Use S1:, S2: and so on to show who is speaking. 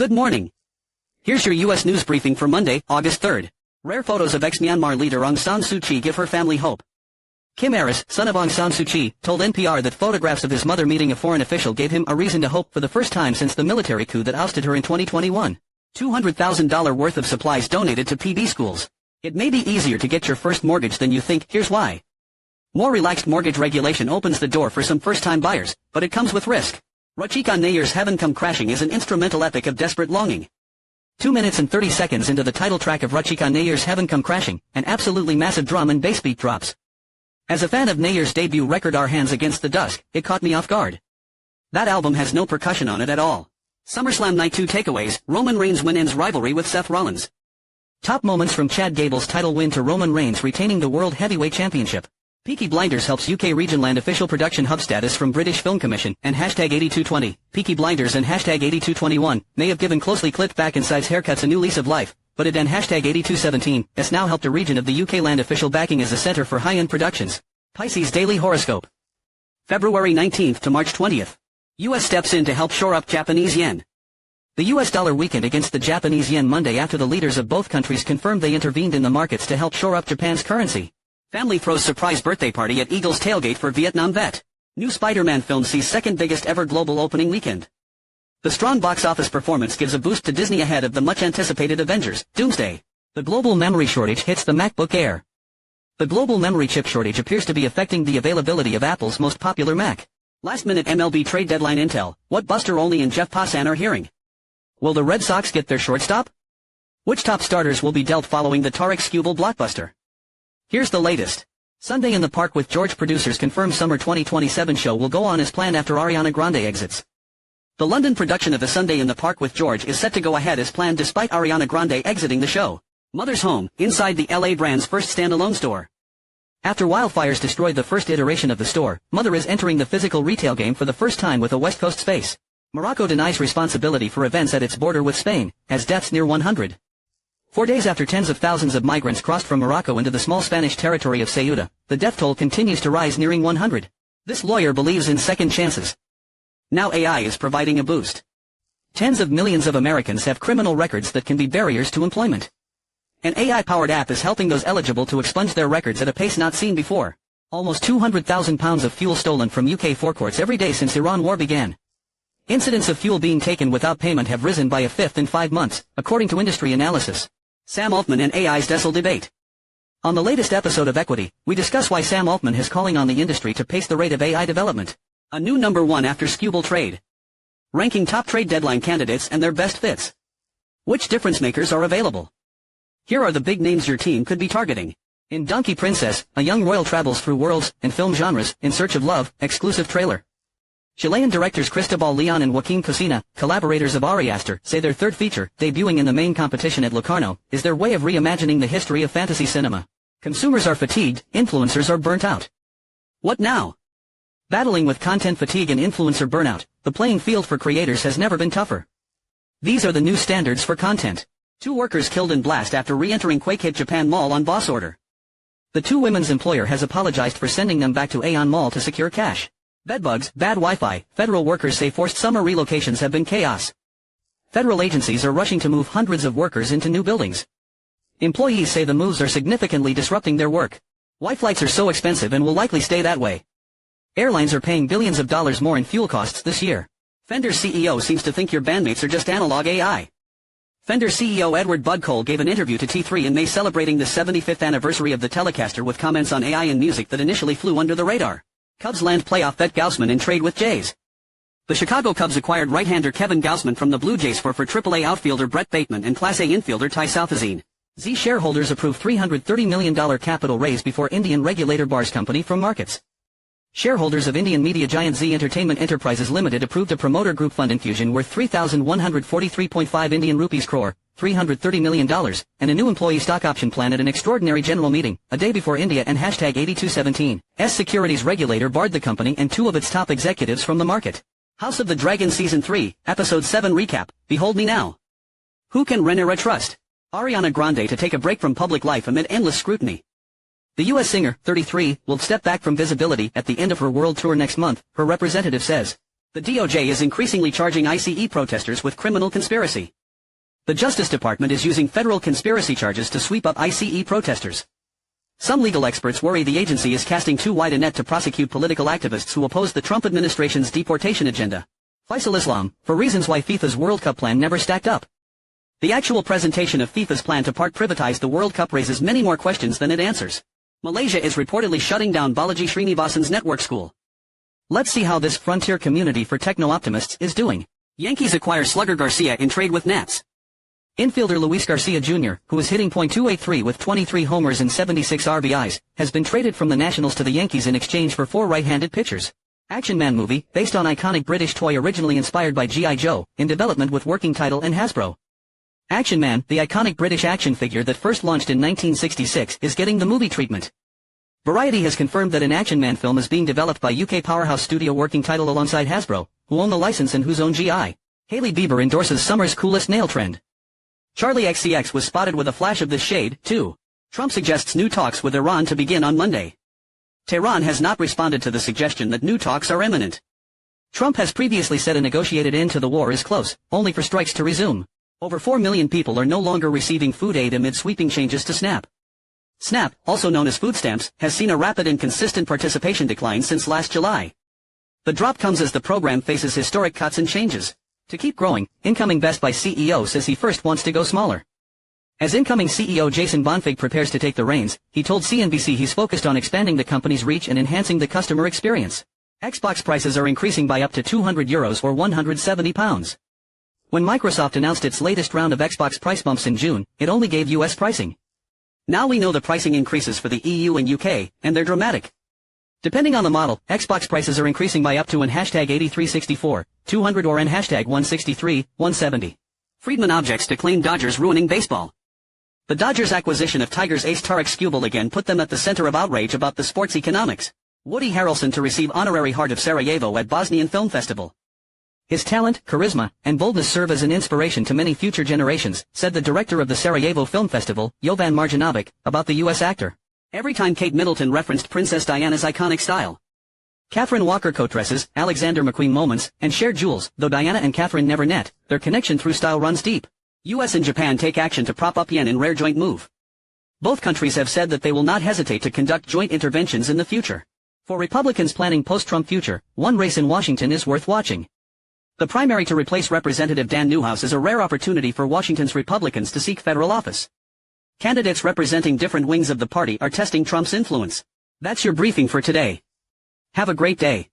S1: Good morning. Here's your U.S. news briefing for Monday, August 3rd. Rare photos of ex-Myanmar leader Aung San Suu Kyi give her family hope. Kim Aris, son of Aung San Suu Kyi, told NPR that photographs of his mother meeting a foreign official gave him a reason to hope for the first time since the military coup that ousted her in 2021. $200,000 worth of supplies donated to PB schools. It may be easier to get your first mortgage than you think, here's why. More relaxed mortgage regulation opens the door for some first-time buyers, but it comes with risk. Rachika Nayar's Heaven Come Crashing is an instrumental epic of desperate longing. 2 minutes and 30 seconds into the title track of Rachika Nayar's Heaven Come Crashing, an absolutely massive drum and bass beat drops. As a fan of Nayar's debut record Our Hands Against the Dusk, it caught me off guard. That album has no percussion on it at all. SummerSlam Night 2 takeaways, Roman Reigns ends rivalry with Seth Rollins. Top moments from Chad Gable's title win to Roman Reigns retaining the World Heavyweight Championship. Peaky Blinders helps UK region land official production hub status from British Film Commission, and #8220, Peaky Blinders and #8221, may have given closely clipped back inside's haircuts a new lease of life, but it and #8217, has now helped a region of the UK land official backing as a center for high-end productions. Pisces Daily Horoscope. February 19th to March 20th. US steps in to help shore up Japanese yen. The US dollar weakened against the Japanese yen Monday after the leaders of both countries confirmed they intervened in the markets to help shore up Japan's currency. Family throws surprise birthday party at Eagles tailgate for Vietnam vet. New Spider-Man film sees second biggest ever global opening weekend. The strong box office performance gives a boost to Disney ahead of the much-anticipated Avengers, Doomsday. The global memory shortage hits the MacBook Air. The global memory chip shortage appears to be affecting the availability of Apple's most popular Mac. Last-minute MLB trade deadline intel, what Buster Olney and Jeff Passan are hearing. Will the Red Sox get their shortstop? Which top starters will be dealt following the Tarek Skubal blockbuster? Here's the latest. Sunday in the Park with George producers confirm summer 2027 show will go on as planned after Ariana Grande exits. The London production of the Sunday in the Park with George is set to go ahead as planned despite Ariana Grande exiting the show. Mother's Home, inside the LA brand's first standalone store. After wildfires destroyed the first iteration of the store, Mother is entering the physical retail game for the first time with a West Coast space. Morocco denies responsibility for events at its border with Spain, as deaths near 100. 4 days after tens of thousands of migrants crossed from Morocco into the small Spanish territory of Ceuta, the death toll continues to rise, nearing 100. This lawyer believes in second chances. Now AI is providing a boost. Tens of millions of Americans have criminal records that can be barriers to employment. An AI-powered app is helping those eligible to expunge their records at a pace not seen before. Almost 200,000 pounds of fuel stolen from UK forecourts every day since Iran war began. Incidents of fuel being taken without payment have risen by a fifth in 5 months, according to industry analysis. Sam Altman and AI's Dessel debate. On the latest episode of Equity, we discuss why Sam Altman is calling on the industry to pace the rate of AI development. A new number 1 after Skubal trade. Ranking top trade deadline candidates and their best fits. Which difference makers are available? Here are the big names your team could be targeting. In Donkey Princess, a young royal travels through worlds and film genres in search of love, exclusive trailer. Chilean directors Cristobal Leon and Joaquin Cosina, collaborators of Ari Aster, say their third feature, debuting in the main competition at Locarno, is their way of reimagining the history of fantasy cinema. Consumers are fatigued, influencers are burnt out. What now? Battling with content fatigue and influencer burnout, the playing field for creators has never been tougher. These are the new standards for content. 2 workers killed in blast after re-entering quake-hit Japan Mall on boss order. The 2 women's employer has apologized for sending them back to Aeon Mall to secure cash. Bedbugs, bad Wi-Fi, federal workers say forced summer relocations have been chaos. Federal agencies are rushing to move hundreds of workers into new buildings. Employees say the moves are significantly disrupting their work. Why flights are so expensive and will likely stay that way. Airlines are paying billions of dollars more in fuel costs this year. Fender's CEO seems to think your bandmates are just analog AI. Fender CEO Edward Bud Cole gave an interview to T3 in May celebrating the 75th anniversary of the Telecaster with comments on AI and music that initially flew under the radar. Cubs land playoff vet Gausman in trade with Jays. The Chicago Cubs acquired right-hander Kevin Gausman from the Blue Jays for AAA outfielder Brett Bateman and Class A infielder Ty Southazine. Z shareholders approve $330 million capital raise before Indian regulator bars company from markets. Shareholders of Indian media giant Z Entertainment Enterprises Limited approved a promoter group fund infusion worth 3,143.5 Indian rupees crore, $330 million, and a new employee stock option plan at an extraordinary general meeting, a day before India and #8217. Securities regulator barred the company and 2 of its top executives from the market. House of the Dragon Season 3, Episode 7 recap, Behold Me Now. Who can Rhaenyra trust? Ariana Grande to take a break from public life amid endless scrutiny. The U.S. singer, 33, will step back from visibility at the end of her world tour next month, her representative says. The DOJ is increasingly charging ICE protesters with criminal conspiracy. The Justice Department is using federal conspiracy charges to sweep up ICE protesters. Some legal experts worry the agency is casting too wide a net to prosecute political activists who oppose the Trump administration's deportation agenda. Faisal Islam, for reasons why FIFA's World Cup plan never stacked up. The actual presentation of FIFA's plan to part privatize the World Cup raises many more questions than it answers. Malaysia is reportedly shutting down Balaji Srinivasan's network school. Let's see how this frontier community for techno-optimists is doing. Yankees acquire slugger Garcia in trade with Nats. Infielder Luis Garcia Jr., who is hitting .283 with 23 homers and 76 RBIs, has been traded from the Nationals to the Yankees in exchange for 4 right-handed pitchers. Action Man movie, based on iconic British toy originally inspired by G.I. Joe, in development with working title and Hasbro. Action Man, the iconic British action figure that first launched in 1966, is getting the movie treatment. Variety has confirmed that an Action Man film is being developed by UK powerhouse studio working title alongside Hasbro, who own the license and whose own G.I. Hailey Bieber endorses summer's coolest nail trend. Charlie XCX was spotted with a flash of this shade, too. Trump suggests new talks with Iran to begin on Monday. Tehran has not responded to the suggestion that new talks are imminent. Trump has previously said a negotiated end to the war is close, only for strikes to resume. Over 4 million people are no longer receiving food aid amid sweeping changes to SNAP. SNAP, also known as food stamps, has seen a rapid and consistent participation decline since last July. The drop comes as the program faces historic cuts and changes. To keep growing, incoming Best Buy CEO says he first wants to go smaller. As incoming CEO Jason Bonfig prepares to take the reins, he told CNBC he's focused on expanding the company's reach and enhancing the customer experience. Xbox prices are increasing by up to €200 or £170. When Microsoft announced its latest round of Xbox price bumps in June, it only gave US pricing. Now we know the pricing increases for the EU and UK, and they're dramatic. Depending on the model, Xbox prices are increasing by up to an #8364, 200 or an #163, 170. Friedman objects to claim Dodgers ruining baseball. The Dodgers' acquisition of Tigers ace Tarek Skubal again put them at the center of outrage about the sport's economics. Woody Harrelson to receive honorary Heart of Sarajevo at Bosnian Film Festival. His talent, charisma, and boldness serve as an inspiration to many future generations, said the director of the Sarajevo Film Festival, Jovan Marjanovic, about the U.S. actor. Every time Kate Middleton referenced Princess Diana's iconic style. Catherine Walker coat dresses, Alexander McQueen moments, and shared jewels, though Diana and Catherine never met, their connection through style runs deep. U.S. and Japan take action to prop up yen in rare joint move. Both countries have said that they will not hesitate to conduct joint interventions in the future. For Republicans planning post-Trump future, one race in Washington is worth watching. The primary to replace Representative Dan Newhouse is a rare opportunity for Washington's Republicans to seek federal office. Candidates representing different wings of the party are testing Trump's influence. That's your briefing for today. Have a great day.